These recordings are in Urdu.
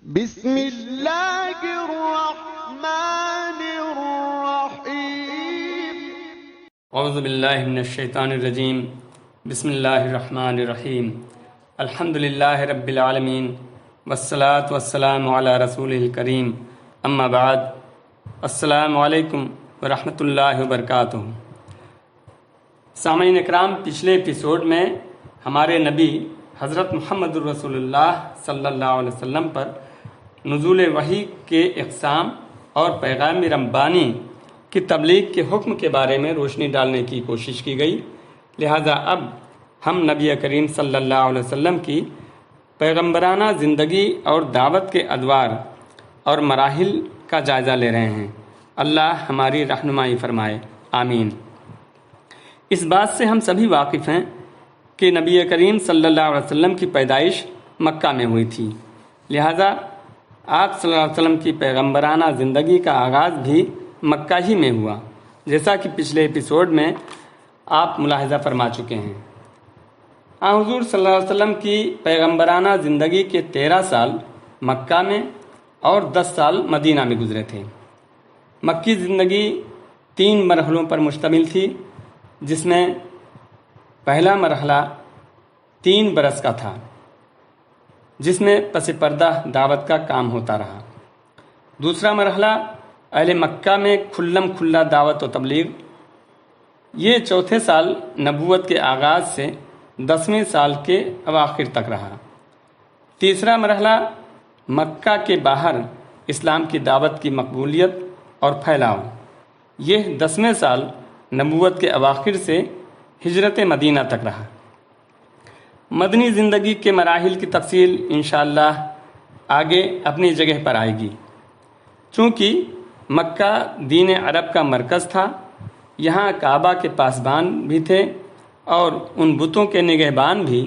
بسم اللہ الرحمن الرحیم اعوذ باللہ من الشیطان الرجیم بسم اللہ الرحمن الرحیم الحمد للہ رب العالمین والصلاة والسلام علی رسولہ الکریم اما بعد السلام علیکم ورحمۃ اللہ وبرکاتہ۔ سامعین اکرام، پچھلے ایپیسوڈ میں ہمارے نبی حضرت محمد الرسول اللہ صلی اللہ علیہ وسلم پر نزول وحی کے اقسام اور پیغام ربانی کی تبلیغ کے حکم کے بارے میں روشنی ڈالنے کی کوشش کی گئی۔ لہذا اب ہم نبی کریم صلی اللہ علیہ وسلم کی پیغمبرانہ زندگی اور دعوت کے ادوار اور مراحل کا جائزہ لے رہے ہیں۔ اللہ ہماری رہنمائی فرمائے، آمین۔ اس بات سے ہم سبھی واقف ہیں کہ نبی کریم صلی اللہ علیہ وسلم کی پیدائش مکہ میں ہوئی تھی، لہذا آپ صلی اللہ علیہ وسلم کی پیغمبرانہ زندگی کا آغاز بھی مکہ ہی میں ہوا، جیسا کہ پچھلے ایپیسوڈ میں آپ ملاحظہ فرما چکے ہیں۔ حضور صلی اللہ علیہ وسلم کی پیغمبرانہ زندگی کے 13 سال مکہ میں اور 10 سال مدینہ میں گزرے تھے۔ مکی زندگی 3 مرحلوں پر مشتمل تھی، جس میں پہلا مرحلہ 3 برس کا تھا، جس میں پس پردہ دعوت کا کام ہوتا رہا۔ دوسرا مرحلہ اہل مکہ میں کھلم کھلا دعوت و تبلیغ، یہ چوتھے سال نبوت کے آغاز سے 10ویں سال کے اواخر تک رہا۔ تیسرا مرحلہ مکہ کے باہر اسلام کی دعوت کی مقبولیت اور پھیلاؤ، یہ 10ویں سال نبوت کے اواخر سے ہجرت مدینہ تک رہا۔ مدنی زندگی کے مراحل کی تفصیل انشاءاللہ آگے اپنی جگہ پر آئے گی۔ چونکہ مکہ دین عرب کا مرکز تھا، یہاں کعبہ کے پاسبان بھی تھے اور ان بتوں کے نگہبان بھی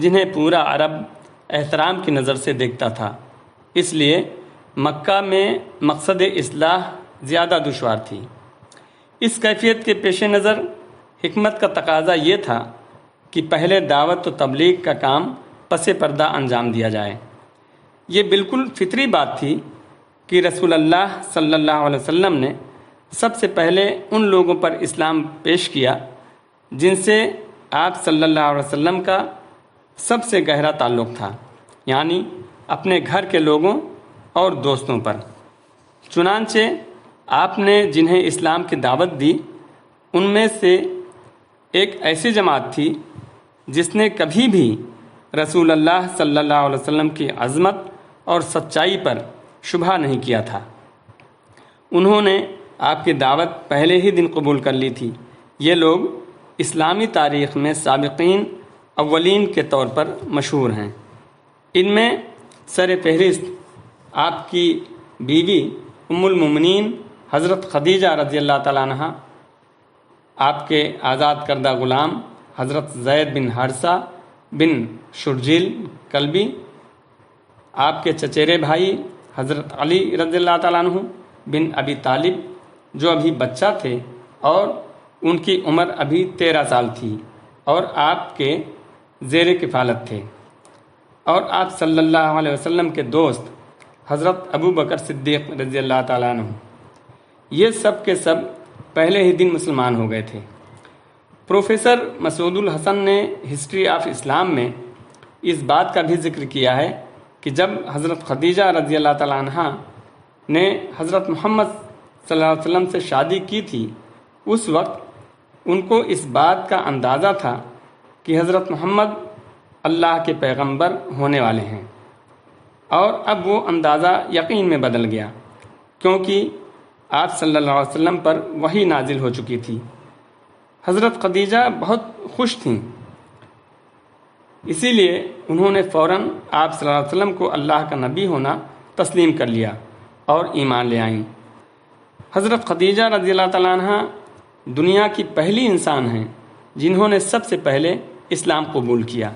جنہیں پورا عرب احترام کی نظر سے دیکھتا تھا، اس لیے مکہ میں مقصد اصلاح زیادہ دشوار تھی۔ اس کیفیت کے پیش نظر حکمت کا تقاضا یہ تھا کہ پہلے دعوت و تبلیغ کا کام پس پردہ انجام دیا جائے۔ یہ بالکل فطری بات تھی کہ رسول اللہ صلی اللہ علیہ وسلم نے سب سے پہلے ان لوگوں پر اسلام پیش کیا جن سے آپ صلی اللہ علیہ وسلم کا سب سے گہرا تعلق تھا، یعنی اپنے گھر کے لوگوں اور دوستوں پر۔ چنانچہ آپ نے جنہیں اسلام کی دعوت دی، ان میں سے ایک ایسی جماعت تھی جس نے کبھی بھی رسول اللہ صلی اللہ علیہ وسلم کی عظمت اور سچائی پر شبہ نہیں کیا تھا۔ انہوں نے آپ کی دعوت پہلے ہی دن قبول کر لی تھی۔ یہ لوگ اسلامی تاریخ میں سابقین اولین کے طور پر مشہور ہیں۔ ان میں سر فہرست آپ کی بیوی ام المومنین حضرت خدیجہ رضی اللہ تعالیٰ عنہ، آپ کے آزاد کردہ غلام حضرت زید بن حارثہ بن شرجیل کلبی، آپ کے چچیرے بھائی حضرت علی رضی اللہ تعالیٰ عنہ بن ابی طالب، جو ابھی بچہ تھے اور ان کی عمر ابھی 13 سال تھی اور آپ کے زیر کفالت تھے، اور آپ صلی اللہ علیہ وسلم کے دوست حضرت ابو بکر صدیق رضی اللہ تعالیٰ عنہ۔ یہ سب کے سب پہلے ہی دن مسلمان ہو گئے تھے۔ پروفیسر مسعود الحسن نے ہسٹری آف اسلام میں اس بات کا بھی ذکر کیا ہے کہ جب حضرت خدیجہ رضی اللہ تعالیٰ عنہ نے حضرت محمد صلی اللہ علیہ وسلم سے شادی کی تھی، اس وقت ان کو اس بات کا اندازہ تھا کہ حضرت محمد اللہ کے پیغمبر ہونے والے ہیں، اور اب وہ اندازہ یقین میں بدل گیا، کیونکہ آپ صلی اللہ علیہ وسلم پر وحی نازل ہو چکی تھی۔ حضرت خدیجہ بہت خوش تھیں، اسی لیے انہوں نے فوراً آپ صلی اللہ علیہ وسلم کو اللہ کا نبی ہونا تسلیم کر لیا اور ایمان لے آئیں۔ حضرت خدیجہ رضی اللہ تعالیٰ عنہ دنیا کی پہلی انسان ہیں جنہوں نے سب سے پہلے اسلام قبول کیا۔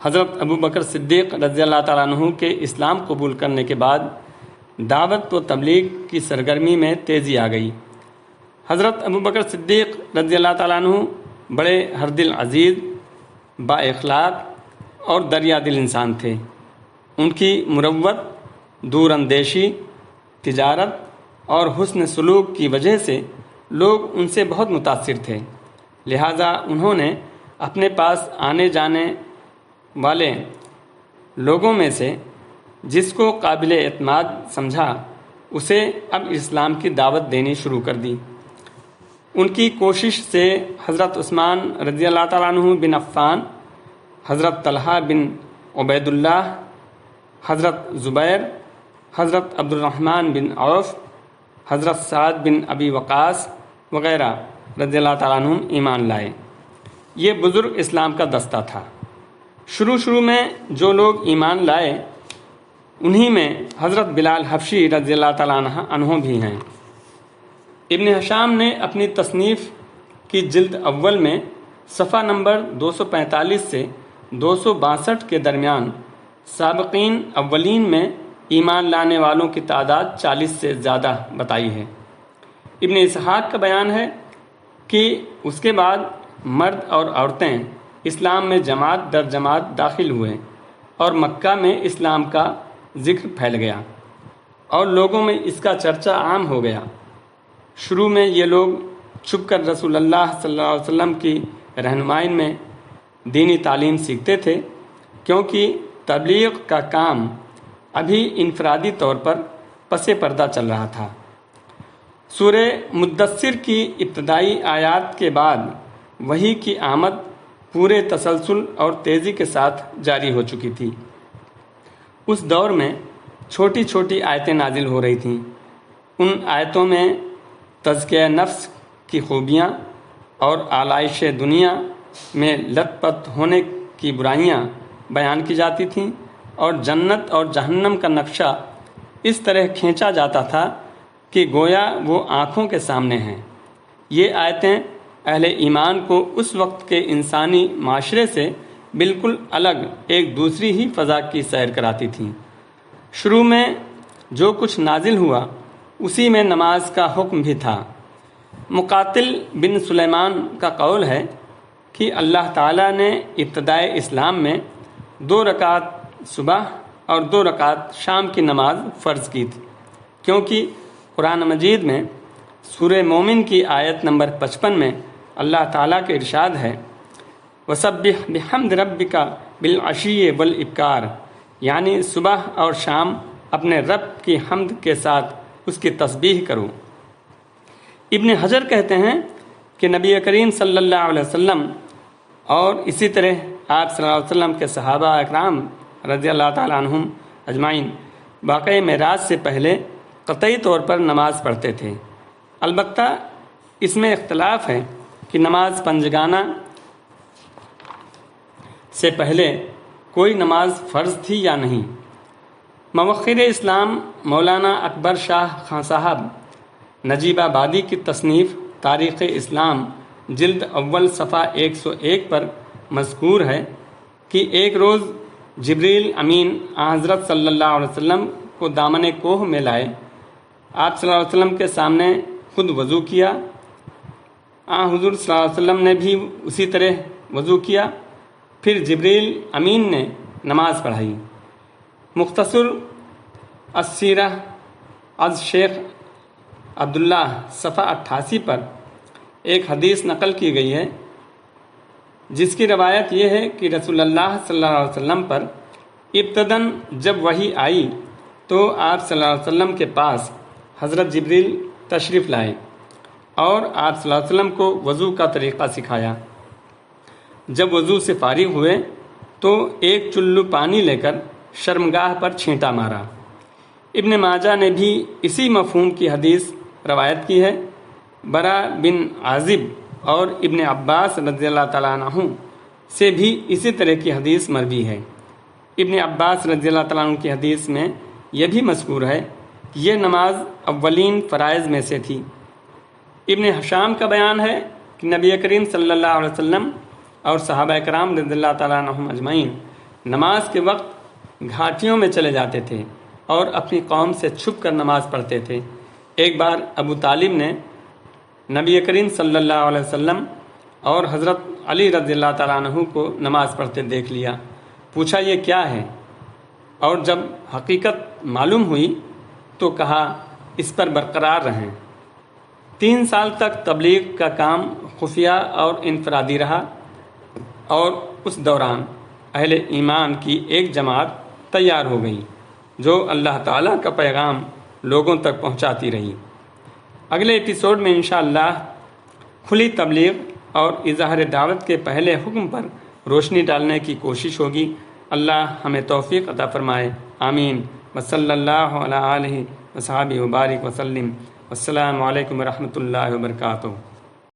حضرت ابو بکر صدیق رضی اللہ تعالیٰ عنہ کے اسلام قبول کرنے کے بعد دعوت و تبلیغ کی سرگرمی میں تیزی آ گئی۔ حضرت ابو بکر صدیق رضی اللہ تعالیٰ عنہ بڑے ہردل عزیز، با اخلاق اور دریا دل انسان تھے۔ ان کی مروت، دور اندیشی، تجارت اور حسن سلوک کی وجہ سے لوگ ان سے بہت متاثر تھے، لہٰذا انہوں نے اپنے پاس آنے جانے والے لوگوں میں سے جس کو قابل اعتماد سمجھا اسے اب اسلام کی دعوت دینی شروع کر دی۔ ان کی کوشش سے حضرت عثمان رضی اللہ تعالیٰ عنہ بن عفان، حضرت طلحہ بن عبید اللہ، حضرت زبیر، حضرت عبد الرحمن بن عوف، حضرت سعد بن ابی وقاص وغیرہ رضی اللہ تعالیٰ عنہ ایمان لائے۔ یہ بزرگ اسلام کا دستہ تھا۔ شروع میں جو لوگ ایمان لائے انہی میں حضرت بلال حبشی رضی اللہ تعالیٰ عنہ بھی ہیں۔ ابن ہشام نے اپنی تصنیف کی جلد اول میں صفحہ نمبر 245 سے 262 کے درمیان سابقین اولین میں ایمان لانے والوں کی تعداد 40 سے زیادہ بتائی ہے۔ ابن اسحاق کا بیان ہے کہ اس کے بعد مرد اور عورتیں اسلام میں جماعت در جماعت داخل ہوئے اور مکہ میں اسلام کا ذکر پھیل گیا اور لوگوں میں اس کا چرچہ عام ہو گیا۔ شروع میں یہ لوگ چھپ کر رسول اللہ صلی اللہ علیہ وسلم کی رہنمائی میں دینی تعلیم سیکھتے تھے، کیونکہ تبلیغ کا کام ابھی انفرادی طور پر پس پردہ چل رہا تھا۔ سورہ مدثر کی ابتدائی آیات کے بعد وحی کی آمد پورے تسلسل اور تیزی کے ساتھ جاری ہو چکی تھی۔ اس دور میں چھوٹی چھوٹی آیتیں نازل ہو رہی تھیں۔ ان آیتوں میں تزکیہ نفس کی خوبیاں اور آلائش دنیا میں لت پت ہونے کی برائیاں بیان کی جاتی تھیں، اور جنت اور جہنم کا نقشہ اس طرح کھینچا جاتا تھا کہ گویا وہ آنکھوں کے سامنے ہیں۔ یہ آیتیں اہل ایمان کو اس وقت کے انسانی معاشرے سے بالکل الگ ایک دوسری ہی فضا کی سیر کراتی تھیں۔ شروع میں جو کچھ نازل ہوا اسی میں نماز کا حکم بھی تھا۔ مقاتل بن سلیمان کا قول ہے کہ اللہ تعالیٰ نے ابتدائے اسلام میں 2 رکعت صبح اور 2 رکعت شام کی نماز فرض کی تھی، کیونکہ قرآن مجید میں سورہ مومن کی آیت نمبر 55 میں اللہ تعالیٰ کے ارشاد ہے وَسَبِّحْ بِحَمْدِ رَبِّكَ بِالْعَشِيِّ وَالْإِبْكَارِ، یعنی صبح اور شام اپنے رب کی حمد کے ساتھ اس کی تسبیح کرو۔ ابن حجر کہتے ہیں کہ نبی کریم صلی اللہ علیہ وسلم اور اسی طرح آپ صلی اللہ علیہ وسلم کے صحابہ اکرام رضی اللہ تعالیٰ عنہم اجمعین واقعہ معراج سے پہلے قطعی طور پر نماز پڑھتے تھے۔ البتہ اس میں اختلاف ہے کہ نماز پنجگانہ سے پہلے کوئی نماز فرض تھی یا نہیں۔ مؤخر اسلام مولانا اکبر شاہ خان صاحب نجیب آبادی کی تصنیف تاریخ اسلام جلد اول صفحہ 101 پر مذکور ہے کہ ایک روز جبریل امین حضرت صلی اللہ علیہ وسلم کو دامن کوہ میں لائے۔ آپ صلی اللہ علیہ وسلم کے سامنے خود وضو کیا، حضور صلی اللہ علیہ وسلم نے بھی اسی طرح وضو کیا، پھر جبریل امین نے نماز پڑھائی۔ مختصر السیرہ از شیخ عبداللہ صفحہ 88 پر ایک حدیث نقل کی گئی ہے جس کی روایت یہ ہے کہ رسول اللہ صلی اللہ علیہ وسلم پر ابتداً جب وحی آئی تو آپ صلی اللہ علیہ وسلم کے پاس حضرت جبریل تشریف لائے اور آپ صلی اللہ علیہ وسلم کو وضو کا طریقہ سکھایا۔ جب وضو سے فارغ ہوئے تو ایک چلو پانی لے کر شرمگاہ پر چھینٹا مارا۔ ابن ماجہ نے بھی اسی مفہوم کی حدیث روایت کی ہے۔ برا بن عازب اور ابن عباس رضی اللہ تعالیٰ عنہ سے بھی اسی طرح کی حدیث مروی ہے۔ ابن عباس رضی اللہ تعالیٰ عنہ کی حدیث میں یہ بھی مذکور ہے کہ یہ نماز اولین فرائض میں سے تھی۔ ابن ہشام کا بیان ہے کہ نبی کریم صلی اللہ علیہ وسلم اور صحابہ کرام رضی اللہ تعالیٰ عنہم اجمعین نماز کے وقت گھاٹیوں میں چلے جاتے تھے اور اپنی قوم سے چھپ کر نماز پڑھتے تھے۔ ایک بار ابو طالب نے نبی کریم صلی اللہ علیہ وسلم اور حضرت علی رضی اللہ تعالیٰ عنہ کو نماز پڑھتے دیکھ لیا۔ پوچھا یہ کیا ہے؟ اور جب حقیقت معلوم ہوئی تو کہا اس پر برقرار رہیں۔ 3 سال تک تبلیغ کا کام خفیہ اور انفرادی رہا، اور اس دوران اہل ایمان کی ایک جماعت تیار ہو گئی جو اللہ تعالیٰ کا پیغام لوگوں تک پہنچاتی رہی۔ اگلے ایپیسوڈ میں انشاءاللہ کھلی تبلیغ اور اظہار دعوت کے پہلے حکم پر روشنی ڈالنے کی کوشش ہوگی۔ اللہ ہمیں توفیق عطا فرمائے، آمین۔ وصلی اللہ علیہ وآلہ وصحبہ وبارک وسلم۔ السلام علیکم ورحمۃ اللہ وبرکاتہ۔